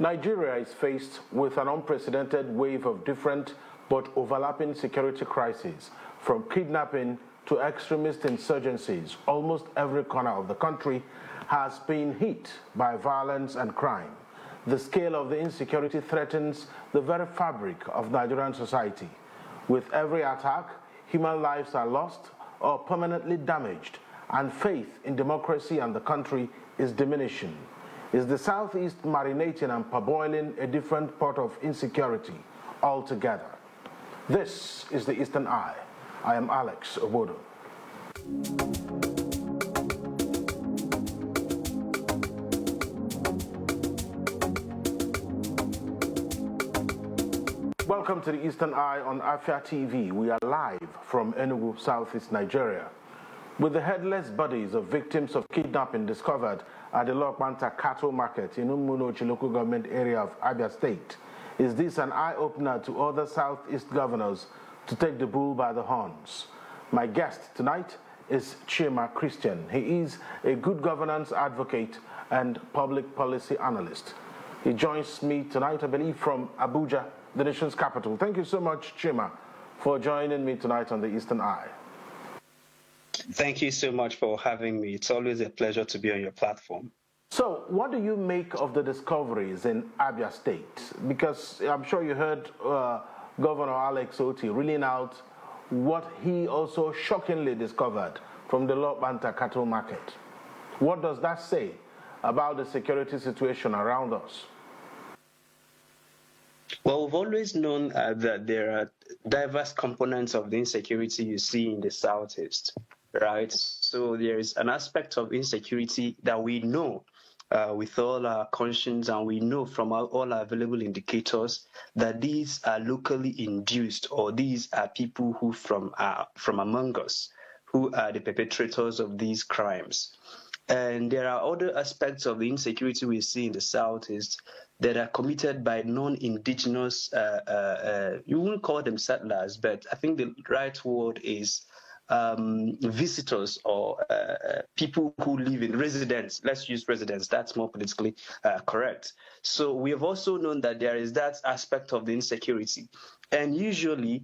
Nigeria is faced with an unprecedented wave of different but overlapping security crises, from kidnapping to extremist insurgencies. Almost every corner of the country has been hit by violence and crime. The scale of the insecurity threatens the very fabric of Nigerian society. With every attack, human lives are lost or permanently damaged, and faith in democracy and the country is diminishing. Is the Southeast marinating and parboiling a different pot of insecurity altogether? This is the Eastern Eye. I am Alex Obodo. Welcome to the Eastern Eye on Afia TV. We are live from Enugu, Southeast Nigeria. With the headless bodies of victims of kidnapping discovered at the Lokbanta cattle market in Umunochi local government area of Abia State, is this an eye-opener to other Southeast governors to take the bull by the horns? My guest tonight is Chima Christian. He is a good governance advocate and public policy analyst. He joins me tonight, I believe, from Abuja, the nation's capital. Thank you so much, Chima, for joining me tonight on the Eastern Eye. Thank you so much for having me. It's always a pleasure to be on your platform. So, what do you make of the discoveries in Abia State? Because I'm sure you heard Governor Alex Otti reeling out what he also shockingly discovered from the Lokbanta cattle market. What does that say about the security situation around us? Well, we've always known that there are diverse components of the insecurity you see in the Southeast, right? So there is an aspect of insecurity that we know with all our conscience, and we know from all our available indicators that these are locally induced, or these are people who from among us who are the perpetrators of these crimes. And there are other aspects of the insecurity we see in the Southeast that are committed by non-indigenous, you wouldn't call them settlers, but I think the right word is visitors, or people who live in residents. Let's use residents, that's more politically correct. So we have also known that there is that aspect of the insecurity. And usually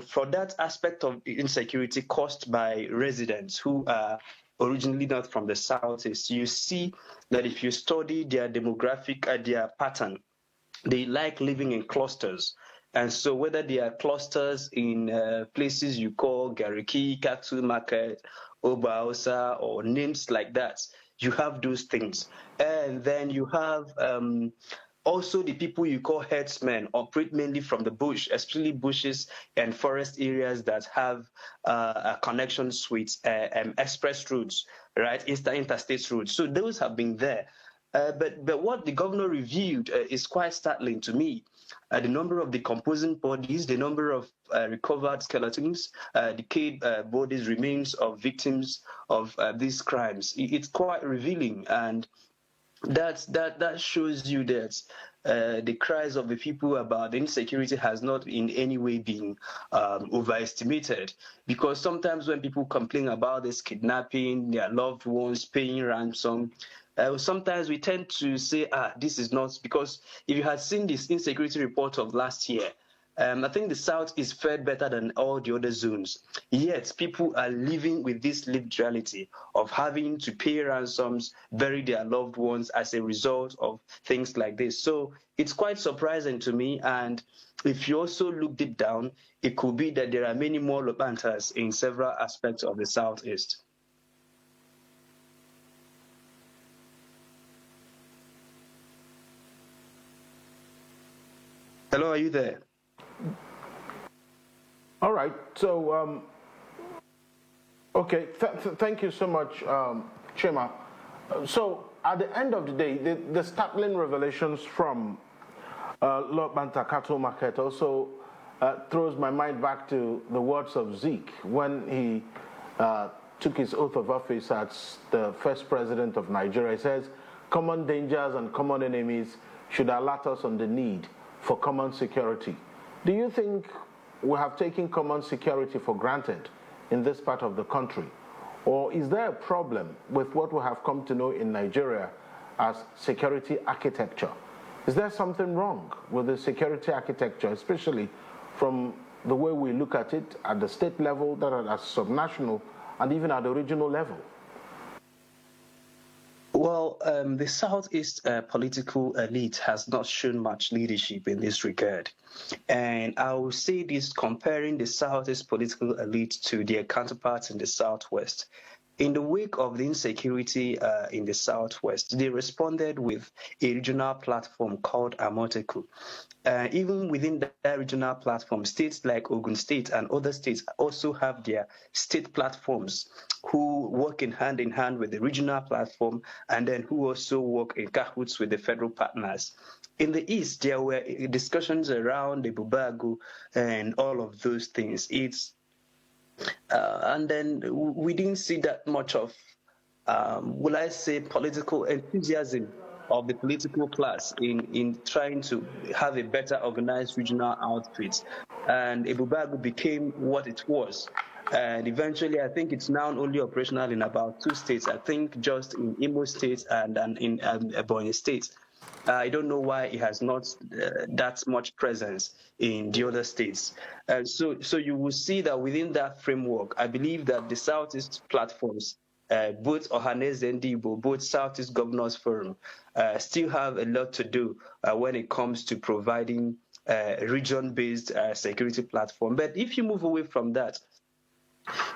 for that aspect of the insecurity caused by residents who are originally not from the Southeast, you see that if you study their demographic, their pattern, they like living in clusters. And so whether they are clusters in places you call Gariki, Cattle Market, Obaosa, or names like that, you have those things. And then you have also the people you call herdsmen operate mainly from the bush, especially bushes and forest areas that have connections with express routes, right, interstate routes. So those have been there. But what the governor reviewed is quite startling to me. The number of decomposing bodies, the number of recovered skeletons, decayed bodies, remains of victims of these crimes. It's quite revealing, and that shows you that the cries of the people about the insecurity has not in any way been overestimated. Because sometimes when people complain about this kidnapping, their loved ones paying ransom, sometimes we tend to say, this is not, because if you had seen this insecurity report of last year, I think the South is fared better than all the other zones. Yet people are living with this lived reality of having to pay ransoms, bury their loved ones as a result of things like this. So it's quite surprising to me. And if you also look deep down, it could be that there are many more Lokbantas in several aspects of the Southeast. Hello, are you there? All right. So, okay. Thank you so much, Chima. So, at the end of the day, the startling revelations from Lokbanta cattle market also throws my mind back to the words of Zeke when he took his oath of office as the first president of Nigeria. He says, "Common dangers and common enemies should alert us on the need for common security." Do you think we have taken common security for granted in this part of the country? Or is there a problem with what we have come to know in Nigeria as security architecture? Is there something wrong with the security architecture, especially from the way we look at it at the state level, that are at subnational, and even at the regional level? Well, the Southeast political elite has not shown much leadership in this regard. And I will say this comparing the Southeast political elite to their counterparts in the Southwest. In the wake of the insecurity in the Southwest, they responded with a regional platform called Amoteku. Even within that regional platform, states like Ogun State and other states also have their state platforms who work in hand with the regional platform, and then who also work in cahoots with the federal partners. In the East, there were discussions around the Bubagu and all of those things. And then we didn't see that much of, will I say, political enthusiasm of the political class in trying to have a better organized regional outfit. And Ebubagu became what it was. And eventually, I think it's now only operational in about 2 states. I think just in Imo State and in Ebonyi State. I don't know why it has not that much presence in the other states. So you will see that within that framework, I believe that the Southeast platforms, both Ohaneze and Igbo, both Southeast Governors Forum, still have a lot to do when it comes to providing region-based security platform. But if you move away from that,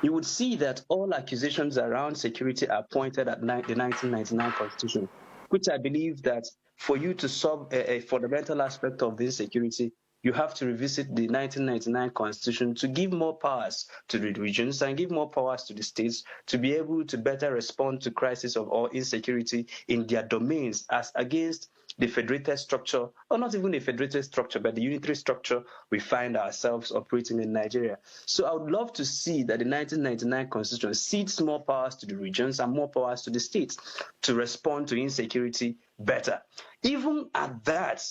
you would see that all accusations around security are pointed at the 1999 Constitution, which I believe that for you to solve a fundamental aspect of this security, you have to revisit the 1999 Constitution to give more powers to the regions and give more powers to the states to be able to better respond to crises of or insecurity in their domains as against the federated structure, or not even a federated structure, but the unitary structure we find ourselves operating in Nigeria. So I would love to see that the 1999 Constitution cedes more powers to the regions and more powers to the states to respond to insecurity better. Even at that,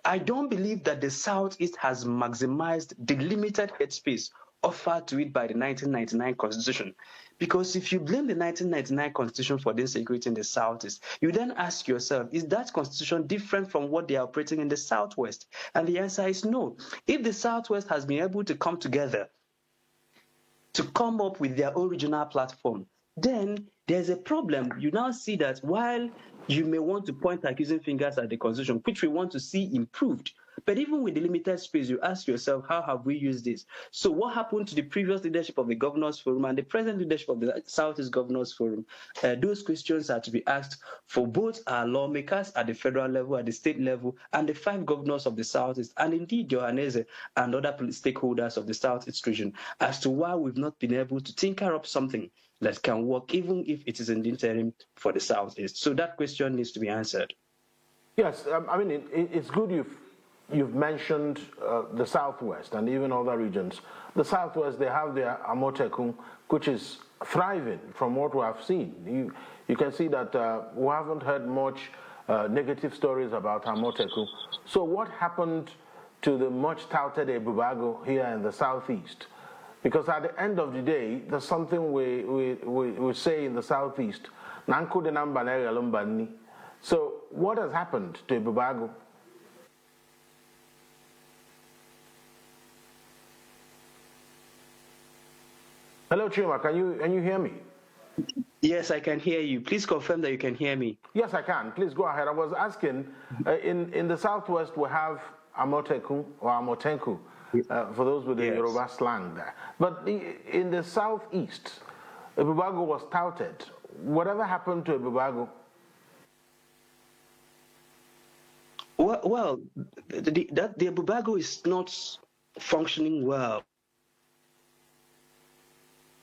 I don't believe that the Southeast has maximized the limited headspace offered to it by the 1999 Constitution. Because if you blame the 1999 Constitution for the insecurity in the Southeast, you then ask yourself, is that Constitution different from what they are operating in the Southwest? And the answer is no. If the Southwest has been able to come together to come up with their own regional platform, then there's a problem. You now see that while you may want to point accusing fingers at the Constitution, which we want to see improved, but even with the limited space, you ask yourself, how have we used this? So what happened to the previous leadership of the Governors Forum and the present leadership of the Southeast Governors Forum? Those questions are to be asked for both our lawmakers at the federal level, at the state level, and the 5 governors of the Southeast, and indeed Johanese and other stakeholders of the Southeast region, as to why we've not been able to tinker up something that can work, even if it is in the interim for the Southeast. So that question needs to be answered. Yes, I mean, it's good you've mentioned the Southwest and even other regions. The Southwest, they have their Amotekun, which is thriving from what we have seen. You can see that we haven't heard much negative stories about Amotekun. So what happened to the much touted Ebubago here in the Southeast? Because at the end of the day, there's something we say in the Southeast. So what has happened to Ebubago? Hello, Chima, can you hear me? Yes, I can hear you. Please confirm that you can hear me. Yes, I can. Please go ahead. I was asking, in the Southwest, we have Amoteku or Amotenku, for those with the Yoruba slang there. But in the Southeast, Ebubago was touted. Whatever happened to Ebubago? Well, the Ebubago is not functioning well.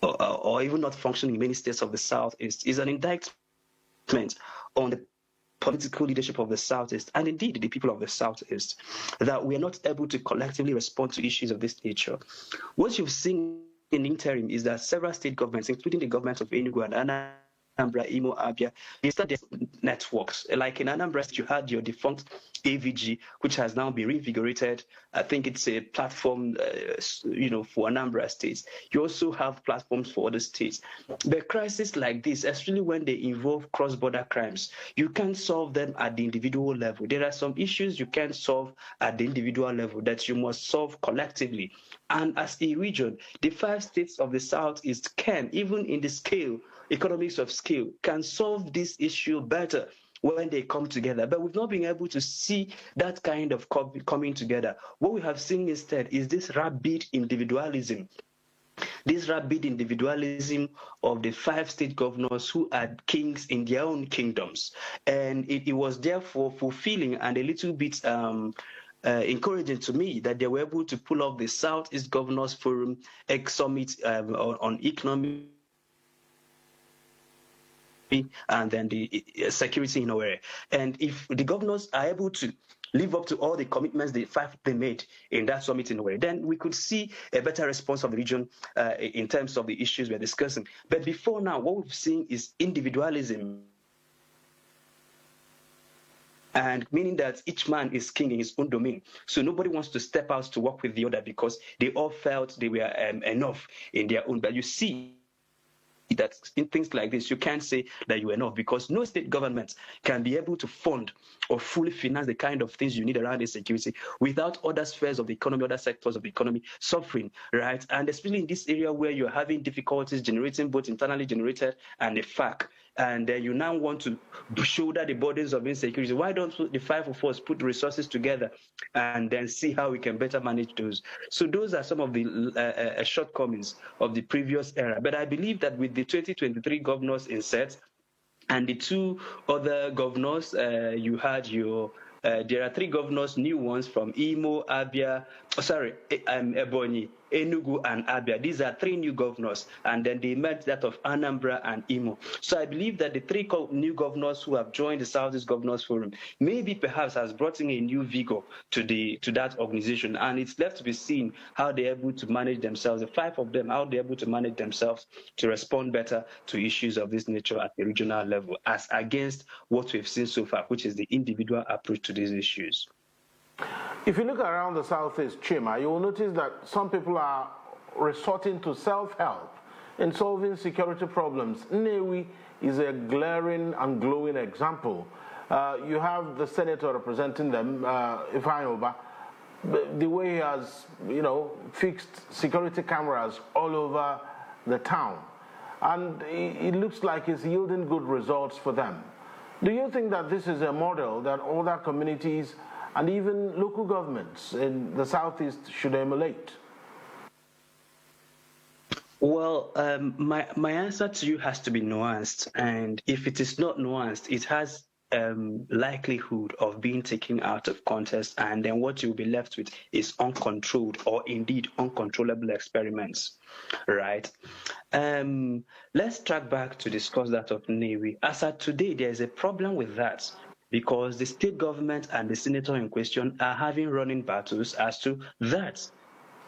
Or even not functioning in many states of the Southeast is an indictment on the political leadership of the Southeast and indeed the people of the Southeast, that we are not able to collectively respond to issues of this nature. What you've seen in the interim is that several state governments, including the government of Enugu and Anambra, Imo, Abia, instead there's networks. Like in Anambra, you had your defunct AVG, which has now been reinvigorated. I think it's a platform, for Anambra states. You also have platforms for other states. But crises like this, especially when they involve cross-border crimes, you can't solve them at the individual level. There are some issues you can't solve at the individual level that you must solve collectively. And as a region, the 5 states of the Southeast can, even in the scale, economics of scale, can solve this issue better when they come together. But we've not been able to see that kind of coming together. What we have seen instead is this rabid individualism. This rabid individualism of the 5 state governors who are kings in their own kingdoms. And it was therefore fulfilling and a little bit encouraging to me that they were able to pull off the Southeast Governors Forum Summit on economic and then the security in Owerri. And if the governors are able to live up to all the commitments they made in that summit in Owerri, then we could see a better response of the region in terms of the issues we're discussing. But before now, what we've seen is individualism, and meaning that each man is king in his own domain. So nobody wants to step out to work with the other because they all felt they were enough in their own. But you see that in things like this, you can't say that you're enough because no state government can be able to fund or fully finance the kind of things you need around insecurity without other spheres of the economy, other sectors of the economy suffering, right? And especially in this area where you're having difficulties generating both internally generated and the FAC, and then you now want to shoulder the burdens of insecurity. Why don't the 5 of us put the resources together and then see how we can better manage those? So those are some of the shortcomings of the previous era. But I believe that with the 2023 governors in set and the 2 other governors, you had your there are 3 governors, new ones from Imo, Abia, Ebonyi, Enugu, and Abia. These are 3 new governors, and then they met that of Anambra and Imo. So I believe that the 3 new governors who have joined the Southeast Governors Forum maybe perhaps has brought in a new vigor to that organization, and it's left to be seen how they're able to manage themselves, the 5 of them, how they're able to manage themselves to respond better to issues of this nature at the regional level, as against what we've seen so far, which is the individual approach to these issues. If you look around the Southeast, Chima, you will notice that some people are resorting to self-help in solving security problems. Nnewi is a glaring and glowing example. You have the senator representing them, Ifeanyi, the way he has, fixed security cameras all over the town. And it looks like it's yielding good results for them. Do you think that this is a model that other communities and even local governments in the Southeast should emulate? Well, my answer to you has to be nuanced, and if it is not nuanced, it has likelihood of being taken out of context, and then what you'll be left with is uncontrolled or indeed uncontrollable experiments, right? Let's track back to discuss that of Nnewi. As of today, there's a problem with that, because the state government and the senator in question are having running battles as to that.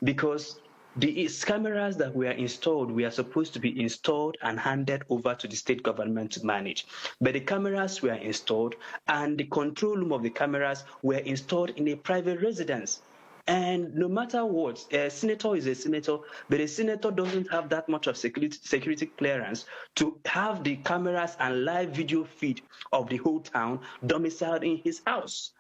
Because the cameras that were installed were supposed to be installed and handed over to the state government to manage. But the cameras were installed and the control room of the cameras were installed in a private residence. And no matter what, a senator is a senator, but a senator doesn't have that much of security clearance to have the cameras and live video feed of the whole town domiciled in his house.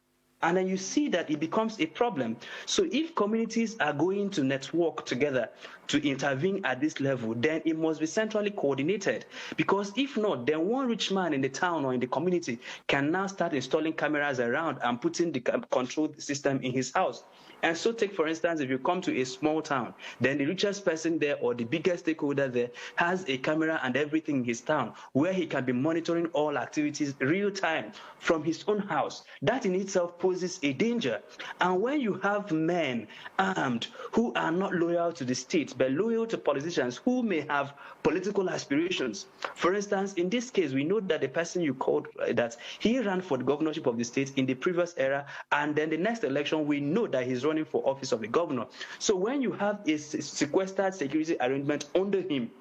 And then you see that it becomes a problem. So if communities are going to network together to intervene at this level, then it must be centrally coordinated. Because if not, then one rich man in the town or in the community can now start installing cameras around and putting the control system in his house. And so take, for instance, if you come to a small town, then the richest person there or the biggest stakeholder there has a camera and everything in his town where he can be monitoring all activities real time from his own house. That in itself poses a danger. And when you have men armed who are not loyal to the state, but loyal to politicians who may have political aspirations. For instance, in this case, we know that the person you called, that he ran for the governorship of the state in the previous era, and then the next election, we know that he's running for office of the governor. So when you have a sequestered security arrangement under him,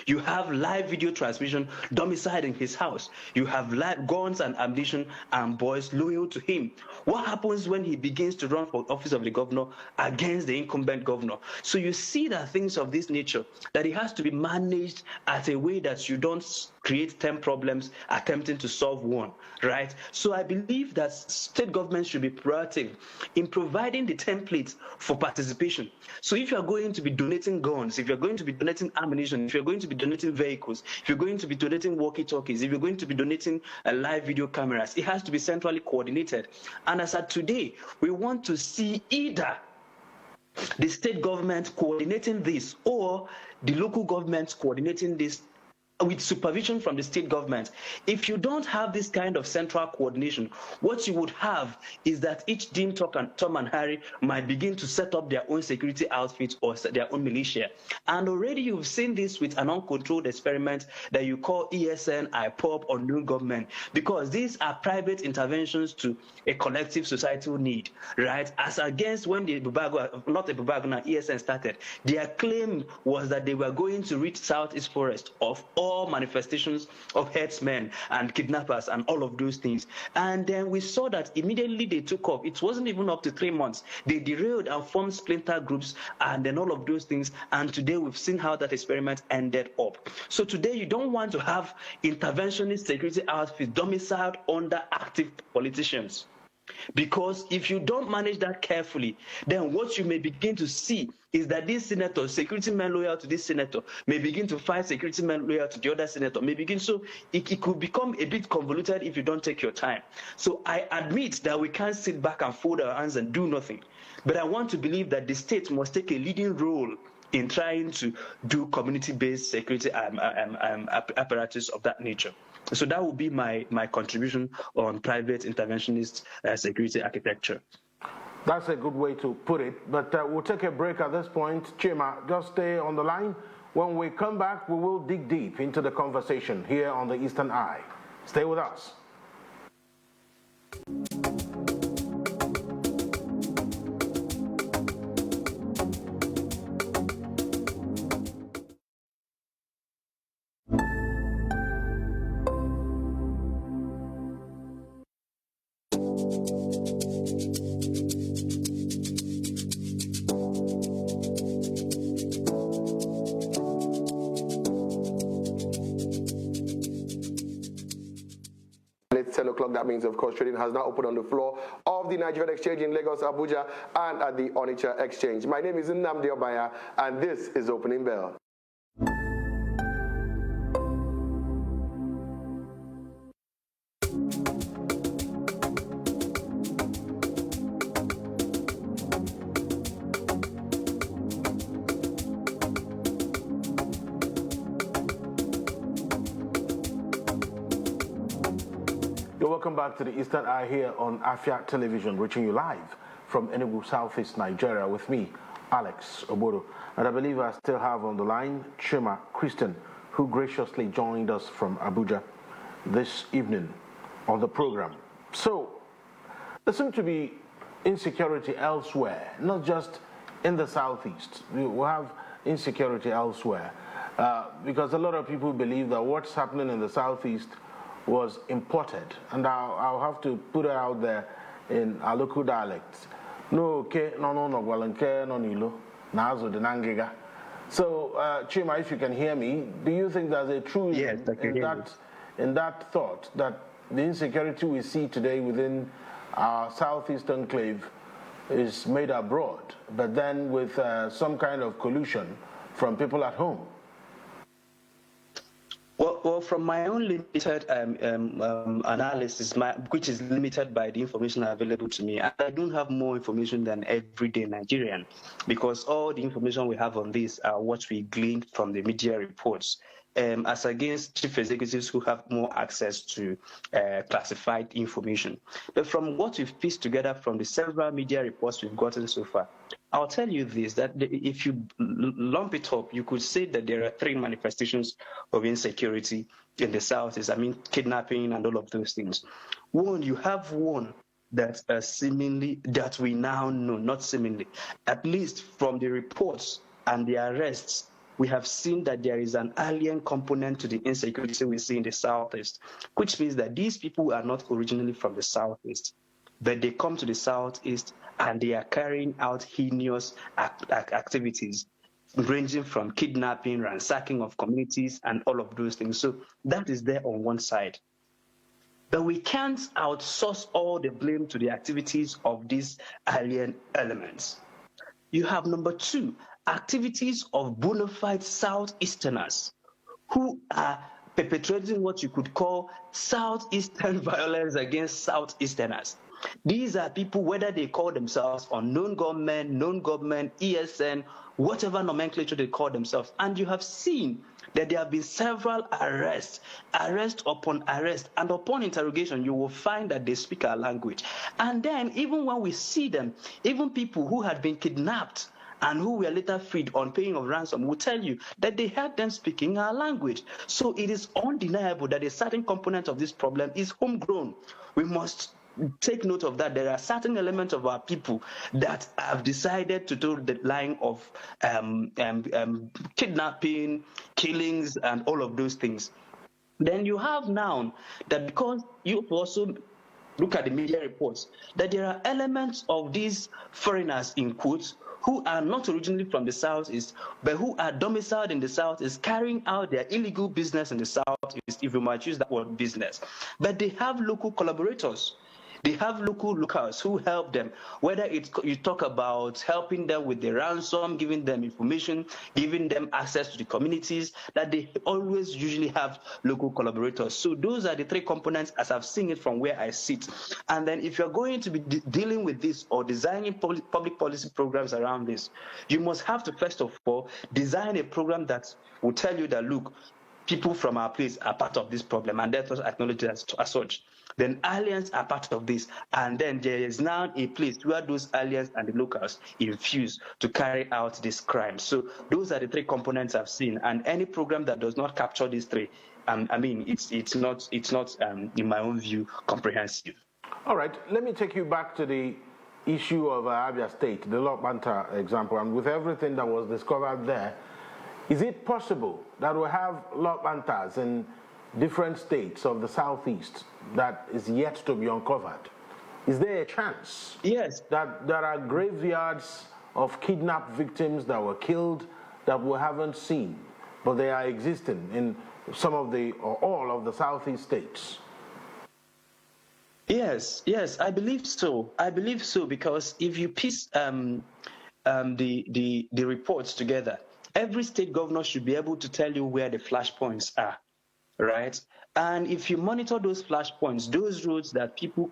You have live video transmission domiciled in his house. You have live guns and ammunition and boys loyal to him. What happens when he begins to run for office of the governor against the incumbent governor? So you see that things of this nature, that it has to be managed at a way that you don't create 10 problems attempting to solve one, right? So I believe that state governments should be proactive in providing the templates for participation. So if you're going to be donating guns, if you're going to be donating ammunition, if you're going to be donating vehicles, if you're going to be donating walkie-talkies, if you're going to be donating live video cameras, it has to be centrally coordinated. And as of today, we want to see either the state government coordinating this or the local governments coordinating this with supervision from the state government. If you don't have this kind of central coordination, what you would have is that each Dean, Tom and Harry might begin to set up their own security outfits or their own militia. And already you've seen this with an uncontrolled experiment that you call ESN, IPOP, or new government, because these are private interventions to a collective societal need, right? As against when the ESN started, their claim was that they were going to reach Southeast Forest of all manifestations of herdsmen and kidnappers and all of those things. And then we saw that immediately they took off. It wasn't even up to 3 months. They derailed and formed splinter groups and then all of those things. And today we've seen how that experiment ended up. So today you don't want to have interventionist security outfits domiciled under active politicians. Because if you don't manage that carefully, then what you may begin to see is that these senators, security men loyal to this senator, may begin to fight security men loyal to the other senator, so it could become a bit convoluted if you don't take your time. So I admit that we can't sit back and fold our hands and do nothing. But I want to believe that the state must take a leading role in trying to do community-based security apparatus of that nature. So that would be my contribution on private interventionist security architecture. That's a good way to put it, but we'll take a break at this point. Chima, just stay on the line. When we come back, we will dig deep into the conversation here on the Eastern Eye. Stay with us. It's 10 o'clock. That means, of course, trading has now opened on the floor of the Nigerian Exchange in Lagos, Abuja, and at the Onitsha Exchange. My name is Nnamdi Obaya, and this is Opening Bell. Welcome back to the Eastern Eye here on Afia Television, reaching you live from Enugu, Southeast Nigeria, with me, Alex Obodo. And I believe I still have on the line Chima Christian, who graciously joined us from Abuja this evening on the program. So, there seems to be insecurity elsewhere, not just in the Southeast. We have insecurity elsewhere because a lot of people believe that what's happening in the Southeast was imported, and I'll have to put it out there in our local dialects. No, okay, no, okay, no, nilo, nazo de nangiga. So, Chima, if you can hear me, do you think there's a truth in that thought that the insecurity we see today within our Southeast enclave is made abroad, but then with some kind of collusion from people at home? Well, from my own limited analysis, which is limited by the information available to me, I don't have more information than everyday Nigerian, because all the information we have on this are what we gleaned from the media reports, as against chief executives who have more access to classified information. But from what we've pieced together from the several media reports we've gotten so far, I'll tell you this, that if you lump it up, you could say that there are three manifestations of insecurity in the Southeast. I mean, kidnapping and all of those things. One, you have one that seemingly, that we now know, not seemingly, at least from the reports and the arrests we have seen that there is an alien component to the insecurity we see in the Southeast, which means that these people are not originally from the Southeast, but they come to the Southeast and they are carrying out heinous activities, ranging from kidnapping, ransacking of communities, and all of those things. So that is there on one side. But we can't outsource all the blame to the activities of these alien elements. You have number two, activities of bona fide Southeasterners who are perpetrating what you could call Southeastern violence against Southeasterners. These are people, whether they call themselves unknown government, known government, ESN, whatever nomenclature they call themselves. And you have seen that there have been several arrests, arrest upon arrest, and upon interrogation, you will find that they speak our language. And then even when we see them, even people who had been kidnapped and who were later freed on paying of ransom will tell you that they heard them speaking our language. So it is undeniable that a certain component of this problem is homegrown. We must take note of that. There are certain elements of our people that have decided to do the line of kidnapping, killings, and all of those things. Then you have now that, because you also look at the media reports, that there are elements of these foreigners, in quotes, who are not originally from the Southeast, but who are domiciled in the Southeast, carrying out their illegal business in the Southeast, if you might use that word business. But they have local collaborators. They have locals who help them, whether it's you talk about helping them with the ransom, giving them information, giving them access to the communities, that they always usually have local collaborators. So those are the three components as I've seen it from where I sit. And then if you're going to be dealing with this or designing public policy programs around this, you must have to, first of all, design a program that will tell you that, look, people from our place are part of this problem, and let us acknowledge it as such. Then aliens are part of this, and then there is now a place where those aliens and the locals infuse to carry out this crime. So those are the three components I've seen, and any program that does not capture these three, it's not in my own view comprehensive. All right, let me take you back to the issue of Afia State, the Lok Banta example, and with everything that was discovered there, is it possible that we have Lok Bantas in different states of the Southeast that is yet to be uncovered? Is there a chance? Yes. That there are graveyards of kidnapped victims that were killed that we haven't seen, but they are existing in some of the or all of the Southeast states? Yes, I believe so. Because if you piece the reports together, every state governor should be able to tell you where the flashpoints are, right? And if you monitor those flashpoints, those roads that people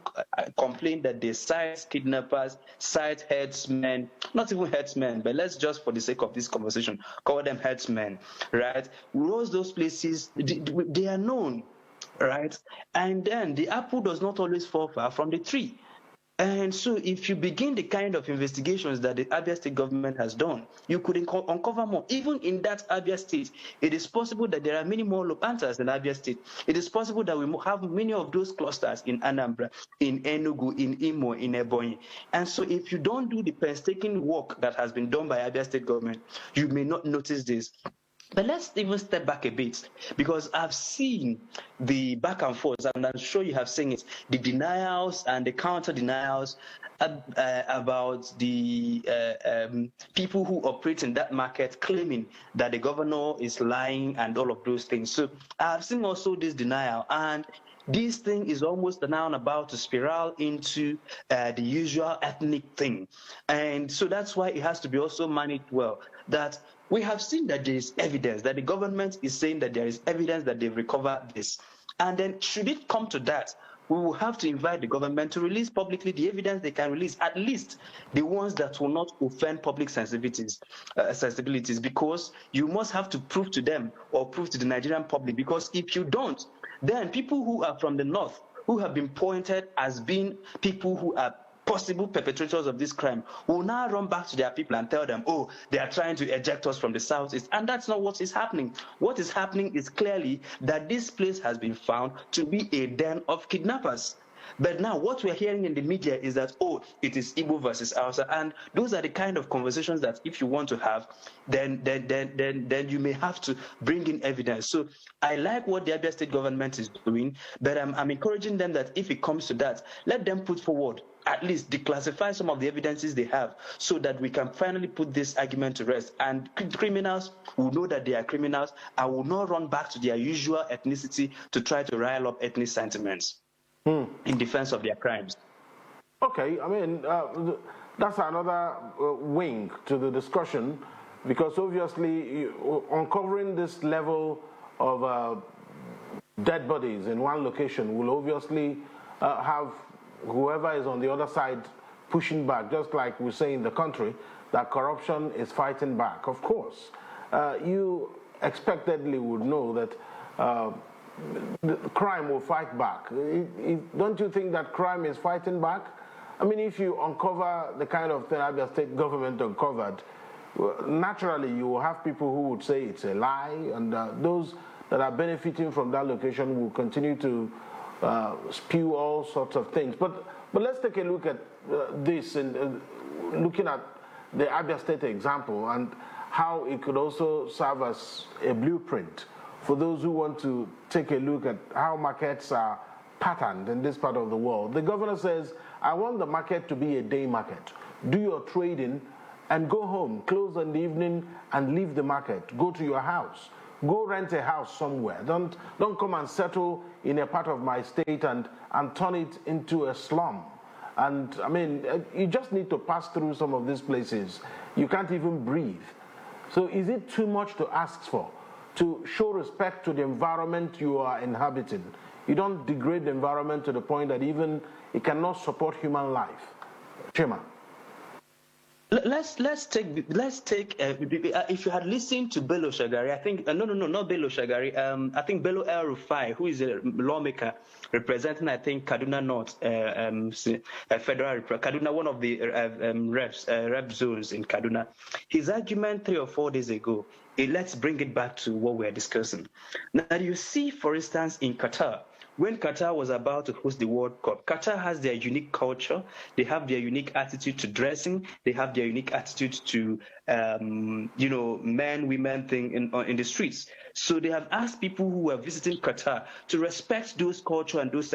complain that they sight kidnappers, sight herdsmen, not even herdsmen, but let's just, for the sake of this conversation, call them herdsmen, right? Those places, they are known, right? And then the apple does not always fall far from the tree. And so if you begin the kind of investigations that the Afia State government has done, you could uncover more. Even in that Afia State, it is possible that there are many more Lok Bantas in Afia State. It is possible that we have many of those clusters in Anambra, in Enugu, in Imo, in Ebonyi. And so if you don't do the painstaking work that has been done by Afia State government, you may not notice this. But let's even step back a bit, because I've seen the back and forth, and I'm sure you have seen it, the denials and the counter denials about the people who operate in that market claiming that the governor is lying and all of those things. So I've seen also this denial, and this thing is almost now about to spiral into the usual ethnic thing. And so that's why it has to be also managed well, that we have seen that there is evidence, that the government is saying that there is evidence that they've recovered this. And then should it come to that, we will have to invite the government to release publicly the evidence they can release, at least the ones that will not offend public sensibilities, because you must have to prove to them or prove to the Nigerian public, because if you don't, then people who are from the north, who have been pointed as being people who are possible perpetrators of this crime, will now run back to their people and tell them, oh, they are trying to eject us from the Southeast. And that's not what is happening. What is happening is clearly that this place has been found to be a den of kidnappers. But now what we're hearing in the media is that, oh, it is Igbo versus Hausa. And those are the kind of conversations that if you want to have, then you may have to bring in evidence. So I like what the Abia State government is doing, but I'm encouraging them that if it comes to that, let them put forward, at least declassify some of the evidences they have, so that we can finally put this argument to rest. And criminals will know that they are criminals and will not run back to their usual ethnicity to try to rile up ethnic sentiments in defense of their crimes. Okay, I mean, that's another wing to the discussion, because obviously uncovering this level of dead bodies in one location will obviously have whoever is on the other side pushing back, just like we say in the country, that corruption is fighting back. Of course, you expectedly would know that the crime will fight back. Don't you think that crime is fighting back? I mean, if you uncover the kind of thing Abia State government uncovered, naturally you will have people who would say it's a lie, and those that are benefiting from that location will continue to spew all sorts of things. But let's take a look at this, and looking at the Abia State example and how it could also serve as a blueprint for those who want to take a look at how markets are patterned in this part of the world. The governor says, I want the market to be a day market. Do your trading and go home, close in the evening and leave the market. Go to your house. Go rent a house somewhere. Don't come and settle in a part of my state and turn it into a slum. And I mean, you just need to pass through some of these places. You can't even breathe. So is it too much to ask for, to show respect to the environment you are inhabiting? You don't degrade the environment to the point that even it cannot support human life. Chima. Let's take if you had listened to Bello Shagari, I think not Bello Shagari, I think Bello El Rufai, who is a lawmaker representing, I think, Kaduna North, Federal Kaduna, one of the rep zones in Kaduna. His argument 3 or 4 days ago, let's bring it back to what we are discussing. Now you see, for instance, in Qatar, when Qatar was about to host the World Cup, Qatar has their unique culture. They have their unique attitude to dressing. They have their unique attitude to, men, women thing in the streets. So they have asked people who are visiting Qatar to respect those culture and those,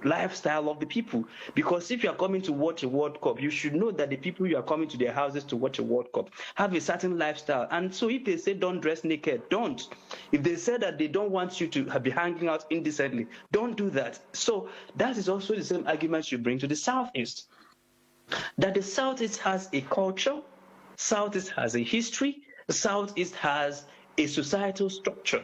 lifestyle of the people. Because if you are coming to watch a World Cup, you should know that the people you are coming to their houses to watch a World Cup have a certain lifestyle. And so if they say don't dress naked, don't. If they say that they don't want you to be hanging out indecently, don't do that. So that is also the same argument you bring to the Southeast. That the Southeast has a culture, Southeast has a history, the Southeast has a societal structure,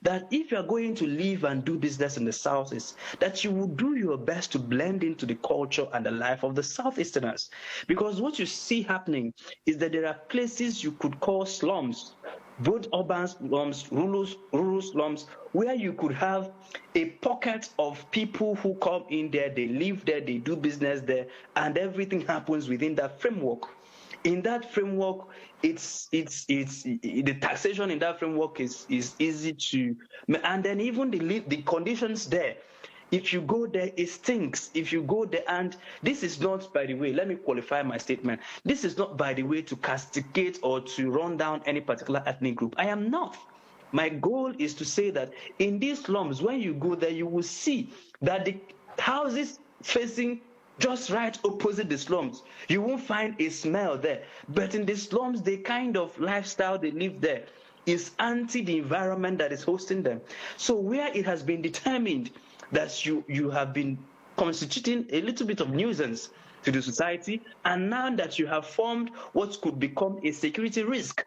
that if you are going to live and do business in the Southeast, that you will do your best to blend into the culture and the life of the Southeasterners. Because what you see happening is that there are places you could call slums, both urban slums, rural slums, where you could have a pocket of people who come in there, they live there, they do business there, and everything happens within that framework. In that framework, it's the taxation in that framework is easy to, and then even the conditions there. If you go there, it stinks. If you go there, and this is not, by the way, let me qualify my statement. This is not, by the way, to castigate or to run down any particular ethnic group. I am not. My goal is to say that in these slums, when you go there, you will see that the houses facing just right opposite the slums, you won't find a smell there. But in the slums, the kind of lifestyle they live there is anti the environment that is hosting them. So where it has been determined that you have been constituting a little bit of nuisance to the society, and now that you have formed what could become a security risk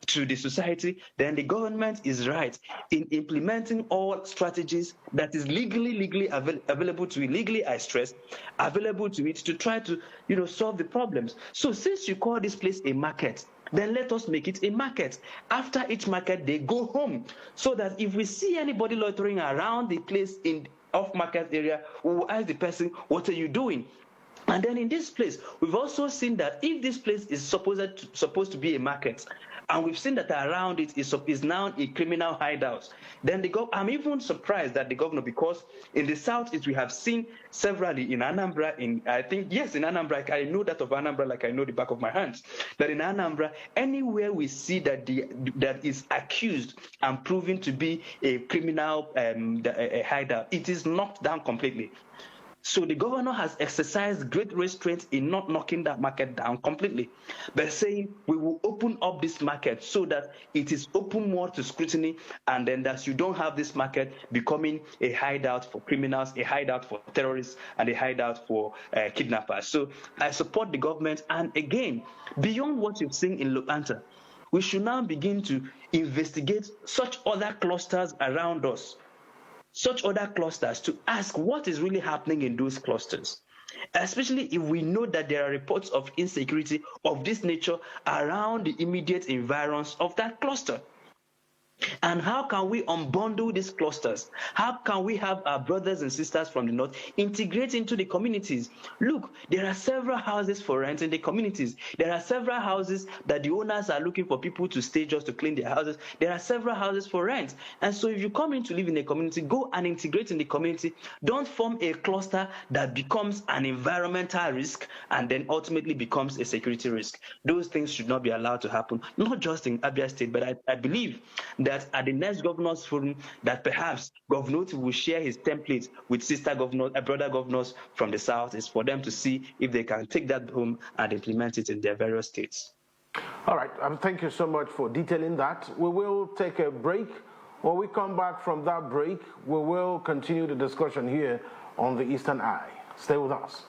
to the society, then the government is right in implementing all strategies that is legally available to it, legally, I stress, available to it to try to, solve the problems. So since you call this place a market, then let us make it a market. After each market, they go home, so that if we see anybody loitering around the place in off-market area, we will ask the person, what are you doing? And then in this place, we've also seen that if this place is supposed to be a market, And we've seen that around it is now a criminal hideout. Then I'm even surprised that the governor, because in the southeast we have seen severally in Anambra, in Anambra, I know that of Anambra like I know the back of my hands, that in Anambra, anywhere we see that that is accused and proven to be a criminal a hideout, it is knocked down completely. So the governor has exercised great restraint in not knocking that market down completely, but saying we will open up this market so that it is open more to scrutiny, and then that you don't have this market becoming a hideout for criminals, a hideout for terrorists, and a hideout for kidnappers. So I support the government, and again, beyond what you've seen in Lopanta, we should now begin to investigate such other clusters around us, to ask what is really happening in those clusters, especially if we know that there are reports of insecurity of this nature around the immediate environs of that cluster. And how can we unbundle these clusters? How can we have our brothers and sisters from the north integrate into the communities? Look, there are several houses for rent in the communities. There are several houses that the owners are looking for people to stay just to clean their houses. There are several houses for rent. And so if you come in to live in a community, go and integrate in the community. Don't form a cluster that becomes an environmental risk and then ultimately becomes a security risk. Those things should not be allowed to happen, not just in Abia State, but I believe that at the next governors forum, that perhaps Governor will share his template with brother governors from the south, is for them to see if they can take that home and implement it in their various states. All right, thank you so much for detailing that. We will take a break. When we come back from that break, we will continue the discussion here on the Eastern Eye. Stay with us.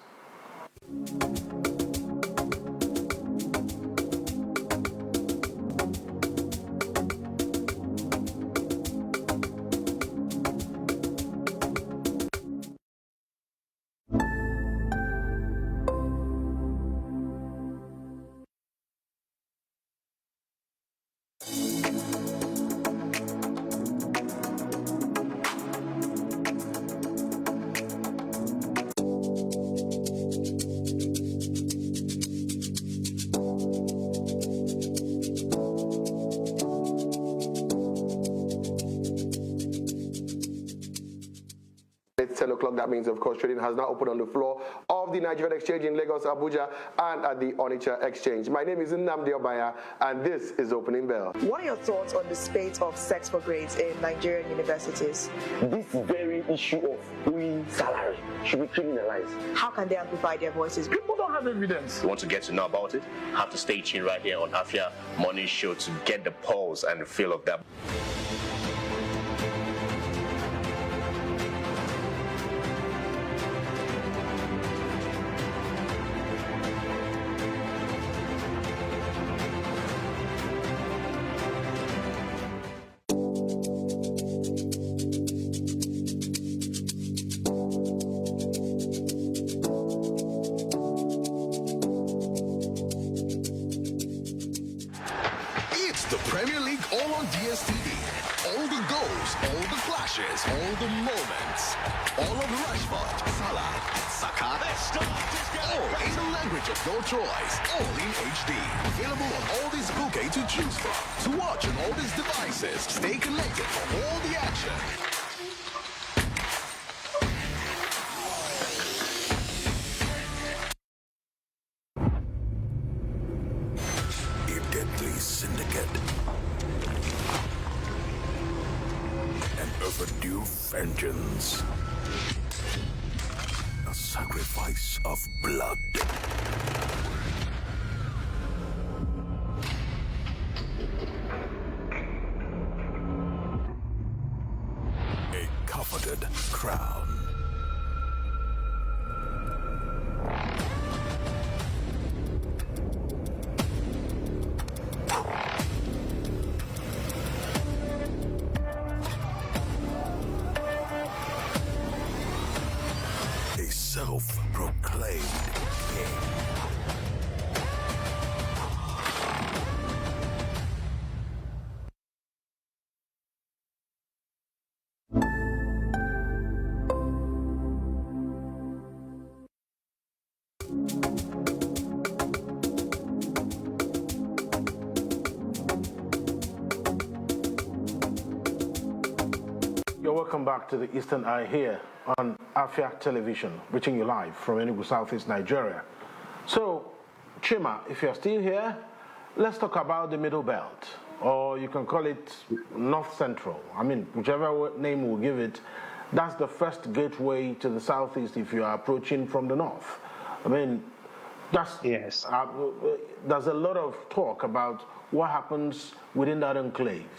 It's 10 o'clock. That means, of course, trading has now opened on the floor of the Nigerian Exchange in Lagos, Abuja, and at the Onitsha Exchange. My name is Nnamdi Obaya, and this is Opening Bell. What are your thoughts on the spate of sex for grades in Nigerian universities? This very issue of owing salary should be criminalized. How can they amplify their voices? People don't have evidence. You want to get to know about it? Have to stay tuned right here on Afia Morning Show to get the pulse and the feel of that. The Premier League all on DSTV. All the goals, all the flashes, all the moments. All of Rashford, Salah, Saka. All in the language of your choice. All in HD. Available on all these bouquets to choose from. To watch on all these devices. Stay connected for all the action. Syndicate. An overdue vengeance. A sacrifice of blood. A coveted crown. Self-proclaimed king. You're welcome back to the Eastern Eye here on Afia Television, reaching you live from Enugu, Southeast Nigeria. So, Chima, if you're still here, let's talk about the Middle Belt, or you can call it North Central. I mean, whichever name we'll give it, that's the first gateway to the Southeast if you are approaching from the north. I mean, yes. There's a lot of talk about what happens within that enclave.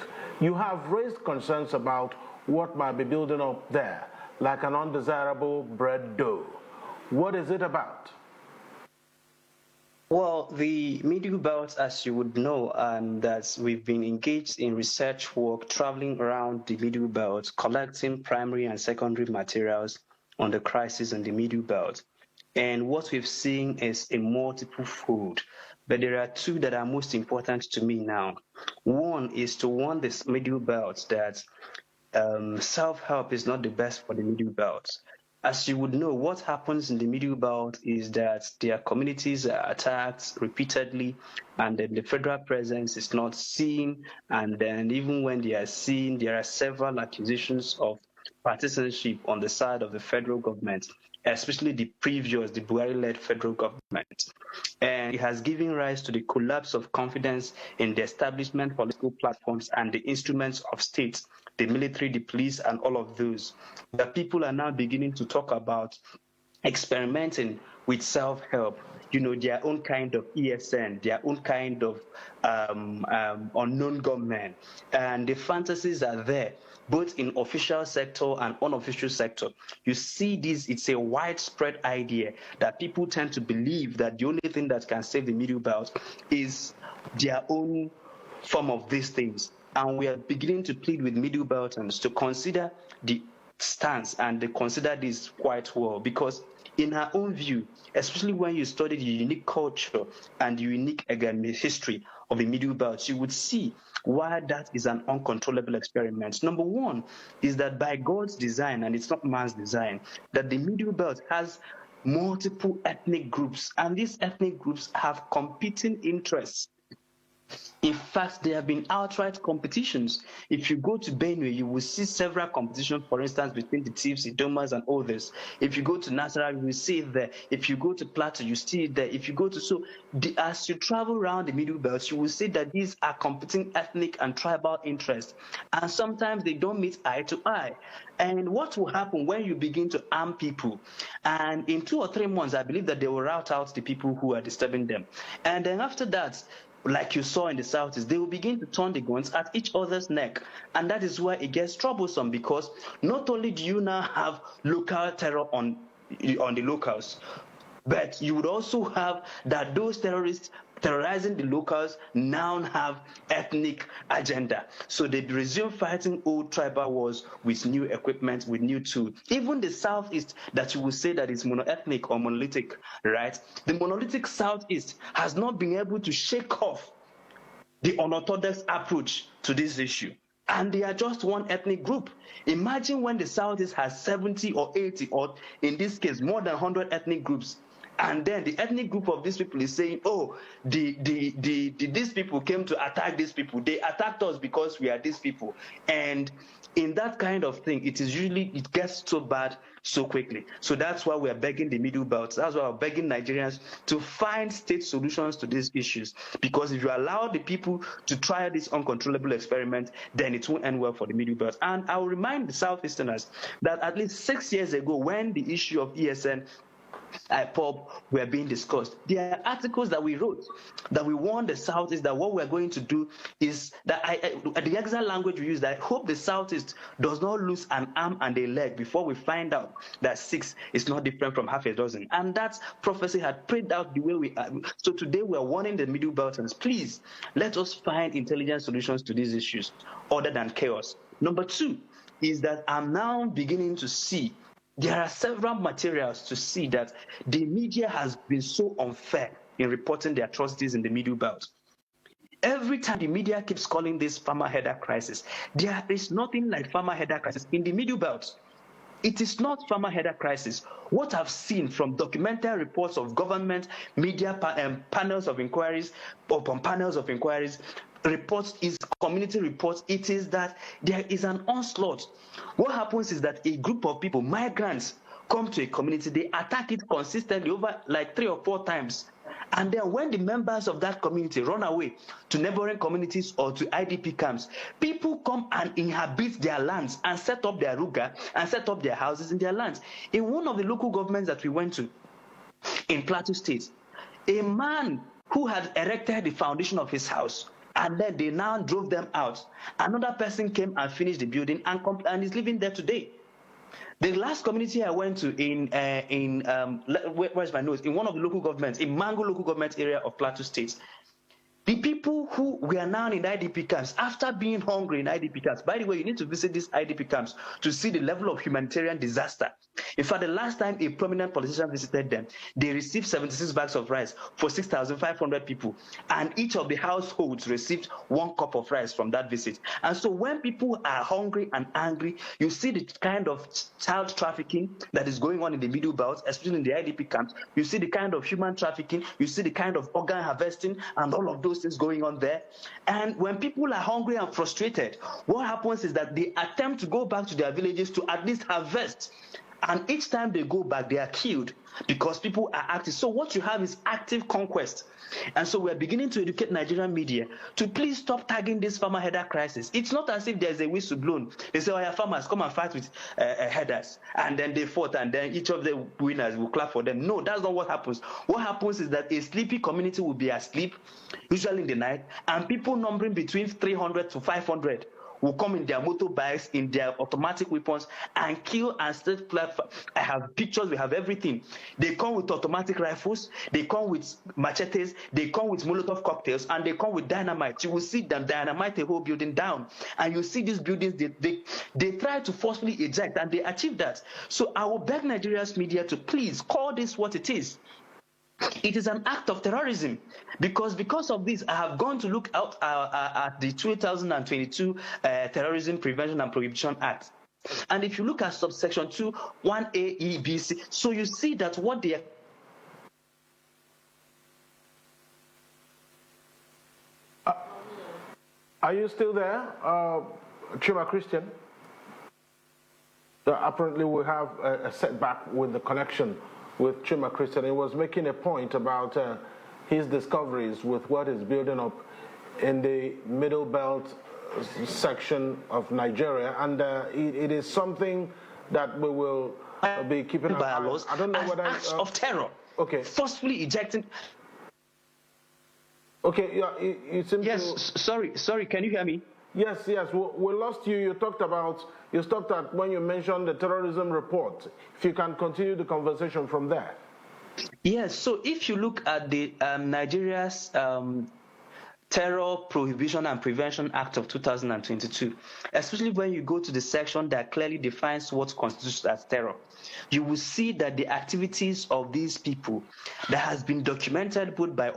You have raised concerns about what might be building up there, like an undesirable bread dough. What is it about? Well, the Middle Belt, as you would know, and that we've been engaged in research work, traveling around the Middle Belt, collecting primary and secondary materials on the crisis in the Middle Belt. And what we've seen is a multiple fold. But there are two that are most important to me now. One is to warn this Middle Belt that self-help is not the best for the Middle Belt. As you would know, what happens in the Middle Belt is that their communities are attacked repeatedly, and then the federal presence is not seen. And then even when they are seen, there are several accusations of partisanship on the side of the federal government, especially the Buhari-led federal government. And it has given rise to the collapse of confidence in the establishment political platforms and the instruments of state, the military, the police, and all of those. The people are now beginning to talk about experimenting with self-help, their own kind of ESN, their own kind of unknown government. And the fantasies are there, both in official sector and unofficial sector. You see this, it's a widespread idea that people tend to believe that the only thing that can save the Middle Belt is their own form of these things. And we are beginning to plead with Middle Beltans to consider the stance and they consider this quite well, because in our own view, especially when you study the unique culture and the unique history of the Middle Belt, you would see why that is an uncontrollable experiment. Number one is that by God's design, and it's not man's design, that the Middle Belt has multiple ethnic groups, and these ethnic groups have competing interests. In fact, there have been outright competitions. If you go to Benue, you will see several competitions, for instance, between the Tifs, Idomas, and others. If you go to Nasarawa, you will see it there. If you go to Plateau, you see it there. If you go to as you travel around the Middle Belt, you will see that these are competing ethnic and tribal interests. And sometimes they don't meet eye to eye. And what will happen when you begin to arm people? And in 2 or 3 months, I believe that they will rout out the people who are disturbing them. And then after that, like you saw in the Southeast, they will begin to turn the guns at each other's neck. And that is where it gets troublesome, because not only do you now have local terror on the locals, but you would also have that those terrorists terrorizing the locals now have ethnic agenda. So they resume fighting old tribal wars with new equipment, with new tools. Even the Southeast, that you will say that is monoethnic or monolithic, right? The monolithic Southeast has not been able to shake off the unorthodox approach to this issue. And they are just one ethnic group. Imagine when the Southeast has 70 or 80, or in this case, more than 100 ethnic groups. And then the ethnic group of these people is saying, oh, these people came to attack these people. They attacked us because we are these people. And in that kind of thing, it gets so bad so quickly. So that's why we're begging the Middle Belt. That's why we're begging Nigerians to find state solutions to these issues. Because if you allow the people to try this uncontrollable experiment, then it won't end well for the Middle Belt. And I will remind the Southeasterners that at least 6 years ago, when the issue of ESN IPOB were being discussed, there are articles that we wrote that we warned the Southeast that what we're going to do is that the exact language we use, that I hope the Southeast does not lose an arm and a leg before we find out that 6 is not different from half a dozen. And that prophecy had played out the way we are. So today we're warning the Middle Beltans, please let us find intelligent solutions to these issues other than chaos. Number 2 is that I'm now beginning to see there are several materials to see that the media has been so unfair in reporting the atrocities in the Middle Belt. Every time the media keeps calling this farmer header crisis, there is nothing like farmer header crisis in the Middle Belt. It is not farmer header crisis. What I've seen from documented reports of government, media panels of inquiries, upon panels of inquiries, reports, is community reports, it is that there is an onslaught. What happens is that a group of people, migrants, come to a community, they attack it consistently over like 3 or 4 times. And then when the members of that community run away to neighboring communities or to IDP camps, people come and inhabit their lands and set up their ruga and set up their houses in their lands. In one of the local governments that we went to in Plateau State, a man who had erected the foundation of his house, and then they now drove them out. Another person came and finished the building and is living there today. The last community I went to where's my notes? In one of the local governments, in Mango local government area of Plateau State, the people who were now in IDP camps, after being hungry in IDP camps, by the way, you need to visit these IDP camps to see the level of humanitarian disaster. In fact, the last time a prominent politician visited them, they received 76 bags of rice for 6,500 people, and each of the households received 1 cup of rice from that visit. And so when people are hungry and angry, you see the kind of child trafficking that is going on in the Middle Belt, especially in the IDP camps. You see the kind of human trafficking, you see the kind of organ harvesting and all of those things going on there. And when people are hungry and frustrated, what happens is that they attempt to go back to their villages to at least harvest. And each time they go back, they are killed because people are active. So what you have is active conquest. And so we're beginning to educate Nigerian media to please stop tagging this farmer header crisis. It's not as if there's a whistle blown. They say, oh yeah, farmers, come and fight with headers. And then they fought, and then each of the winners will clap for them. No, that's not what happens. What happens is that a sleepy community will be asleep, usually in the night, and people numbering between 300 to 500 will come in their motorbikes, in their automatic weapons, and kill and set flat. I have pictures, we have everything. They come with automatic rifles, they come with machetes, they come with Molotov cocktails, and they come with dynamite. You will see them dynamite a whole building down. And you see these buildings, they try to forcefully eject, and they achieve that. So I will beg Nigeria's media to please call this what it is. It is an act of terrorism, because of this, I have gone to look out at the 2022 Terrorism Prevention and Prohibition Act. And if you look at subsection 2, 1A, E, B, C, so you see that what they Are you still there, Chima Christian? Apparently we have a setback with the connection with Chima Christian. He was making a point about his discoveries with what is building up in the Middle Belt section of Nigeria, and it is something that we will be keeping an eye on. I don't know whether acts of terror. Okay. Forcefully ejecting. Okay, yeah, you seem to... Yes, sorry, can you hear me? Yes, we lost you. You stopped at when you mentioned the terrorism report. If you can continue the conversation from there. Yes, so if you look at the Nigeria's Terror Prohibition and Prevention Act of 2022, especially when you go to the section that clearly defines what constitutes as terror, you will see that the activities of these people that has been documented both by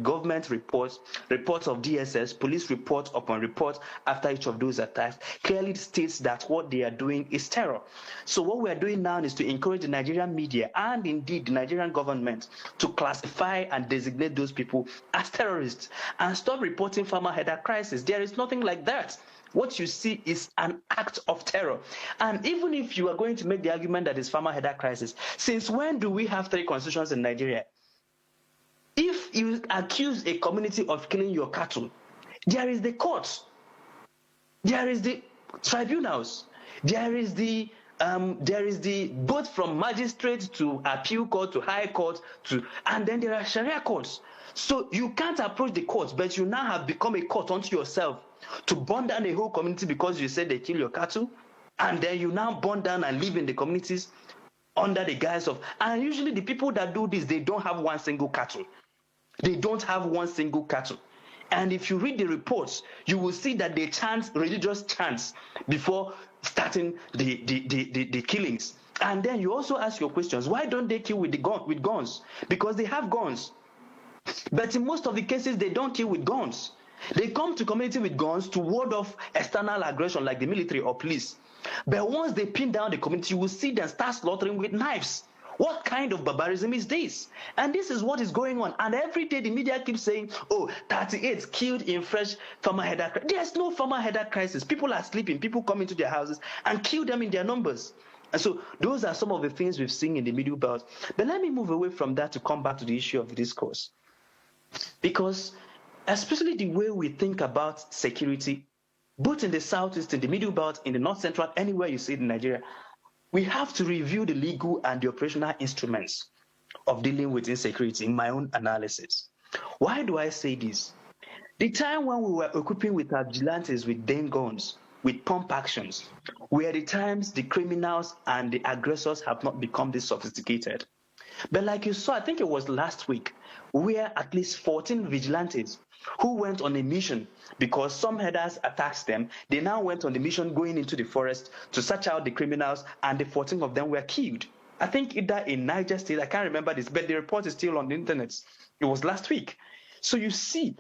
government reports of DSS, police reports upon reports after each of those attacks, clearly states that what they are doing is terror. So what we are doing now is to encourage the Nigerian media and indeed the Nigerian government to classify and designate those people as terrorists and stop reporting farmer header crisis. There is nothing like that. What you see is an act of terror. And even if you are going to make the argument that it's farmer header crisis, since when do we have 3 constitutions in Nigeria? If you accuse a community of killing your cattle, there is the courts, there is the tribunals, there is the both from magistrate to appeal court to high court and then there are Sharia courts. So you can't approach the courts, but you now have become a court unto yourself to burn down a whole community because you said they kill your cattle, and then you now burn down and live in the communities under the guise of, and usually the people that do this, they don't have one single cattle. They don't have one single cattle. And if you read the reports, you will see that they chant religious chants before starting the killings. And then you also ask your questions, why don't they kill with guns? Because they have guns. But in most of the cases, they don't kill with guns. They come to community with guns to ward off external aggression like the military or police. But once they pin down the community, you will see them start slaughtering with knives. What kind of barbarism is this? And this is what is going on. And every day the media keeps saying, oh, 38 killed in fresh farmer header crisis. There's no farmer header crisis. People are sleeping. People come into their houses and kill them in their numbers. And so those are some of the things we've seen in the Middle Belt. But let me move away from that to come back to the issue of the discourse. Because especially the way we think about security, both in the Southeast, in the Middle Belt, in the North Central, anywhere you see it in Nigeria, we have to review the legal and the operational instruments of dealing with insecurity in my own analysis. Why do I say this? The time when we were equipping with our vigilantes with den guns, with pump actions, were the times the criminals and the aggressors have not become this sophisticated. But like you saw, I think it was last week, where at least 14 vigilantes who went on a mission because some headers attacked them. They now went on the mission going into the forest to search out the criminals, and the 14 of them were killed. I think either in Niger State, I can't remember this, but the report is still on the internet. It was last week. So you see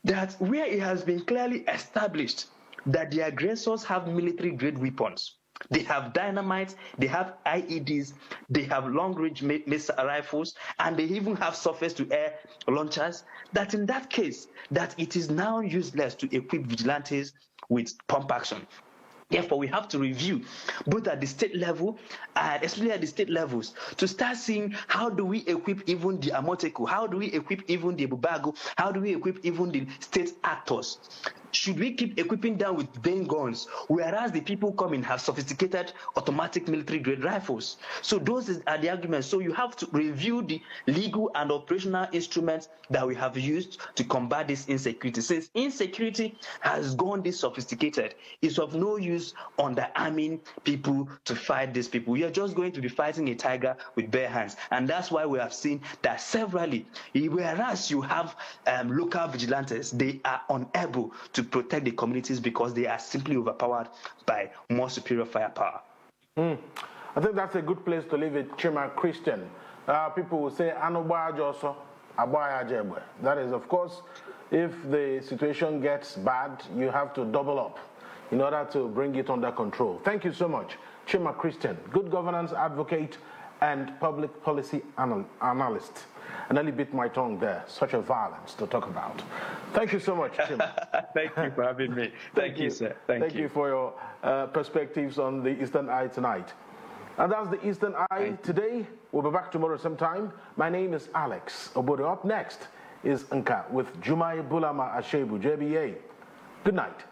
that where it has been clearly established that the aggressors have military-grade weapons. They have dynamite, they have IEDs, they have long-range missile rifles, and they even have surface-to-air launchers, that in that case, that it is now useless to equip vigilantes with pump action. Therefore, we have to review both at the state level and especially at the state levels to start seeing how do we equip even the Amoteku, how do we equip even the Bubago, how do we equip even the state actors. Should we keep equipping them with den guns, whereas the people coming have sophisticated automatic military-grade rifles? So those are the arguments. So you have to review the legal and operational instruments that we have used to combat this insecurity. Since insecurity has gone this sophisticated, it's of no use underarming people to fight these people. We are just going to be fighting a tiger with bare hands. And that's why we have seen that severally, whereas you have local vigilantes, they are unable to protect the communities because they are simply overpowered by more superior firepower. I think that's a good place to leave it, Chima Christian. People will say, that is, of course, if the situation gets bad, you have to double up in order to bring it under control. Thank you so much, Chima Christian, good governance advocate and public policy analyst. I nearly bit my tongue there. Such a violence to talk about. Thank you so much, Chima. Thank you for having me. Thank you, sir. Thank you for your perspectives on the Eastern Eye tonight. And that's the Eastern Eye today. We'll be back tomorrow sometime. My name is Alex Obodo. Up next is Nka with Jumai Bulama Ashebu, JBA. Good night.